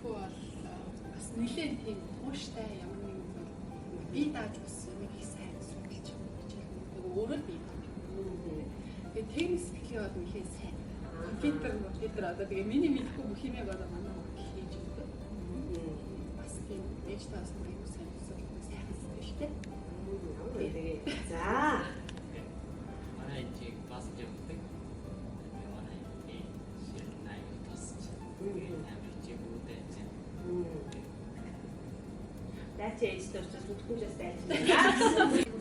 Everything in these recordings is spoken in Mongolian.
хүү бол бас нэлээд тийм тууштай ямар нэгэн зүйл бие дааж бас нэг их сайн судалж хичээлээ. Өөрөө бие дааж. Тэгээд теннис гэхээ бол нэхээ сайн. Компьютер одоо тэгээ миний мэдхгүй бүх юмэг одоо манай хийж өгдөг. Бас тийм ээжтэй бас нэг сайн асуудал сайхан шүү дээ. Тэгээд за манай чи класс явдаг. Манай шил най тасч. Амир чи бүдэ чи. Даач ээжтэй учраас зүтгэжээс дайсан.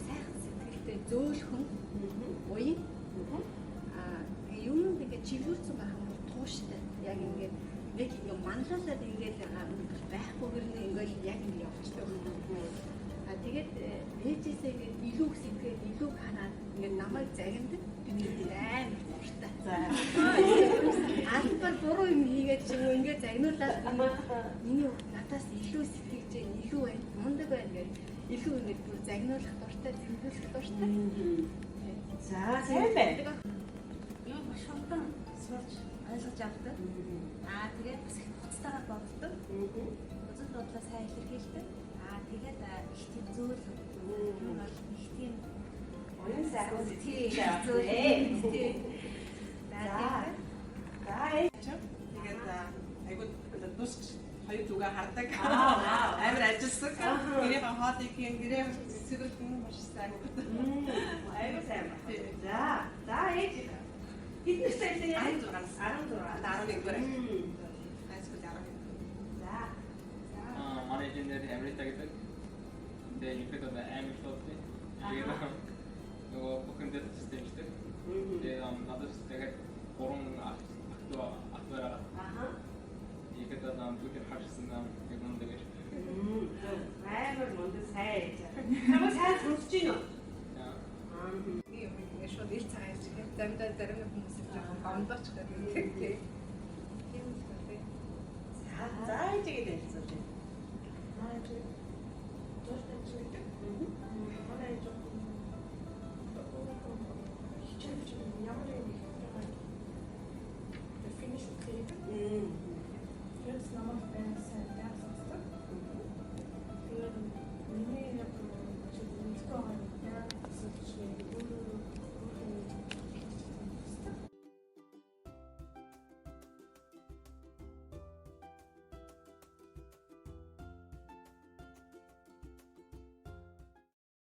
Сайхан сэтгэлтэй зөөлхөн уян юм ингээд чиглүүлсэн байх юм тууштай. Яг ингээд нэг юм манлайлаад ингээд байхгүйгээр нь ингээд яг ингээд явчихдаг. Тэгээд ээжээсээ ингээд илүү сэтгэл илүү ханаад ингээд намайг загиндаг. Би амар дуртай. Албар буруу юм хийгээд ч юм уу ингээд загнуулаад миний надаас илүү сэтгэж илүү мундаг байна гэж илүү ингээд загнуулах дуртай, зэмлүүлэх дуртай. За сайн байна. Юу маш хурдан сурч ойлгож авдаг. Тэгээд бас их хуцтайгаар боддог. Үзэл бодлоо сайн илэрхийлдэг. Тэгээд их тийм зөөл юм бол их тийм Онын сайхан тийм сэтгэлтэй. За тэгээд айгуу дусч хоёр зүгээ хардаг. Амар ажилсаг. Гэрээ хоолыг хийн гэрээ цэцэрлэг нь маш сайн. Айгуу сайн байна. За ээж хэдэн настай яа? 16. 11 бүр. Хайскул 11. За. манай инженер Америкт гэдэг. Тэгээд ихэд амар шоутэй. Тэгээд нөгөө бүхэндээ системтэй. Тэгээд надад тэгээд гурван ахтвараа. Ихэд бүхэн харсан юм мундаг. Амар мундаг сайн. Намайг сайн сонсож байна уу? Ийм шууд ил цагаан юм шиг замдаа зарим хүмүүс их жоохон гомдооч гэдэг. Тийм үү. За тэгээд хэлсэн чинь.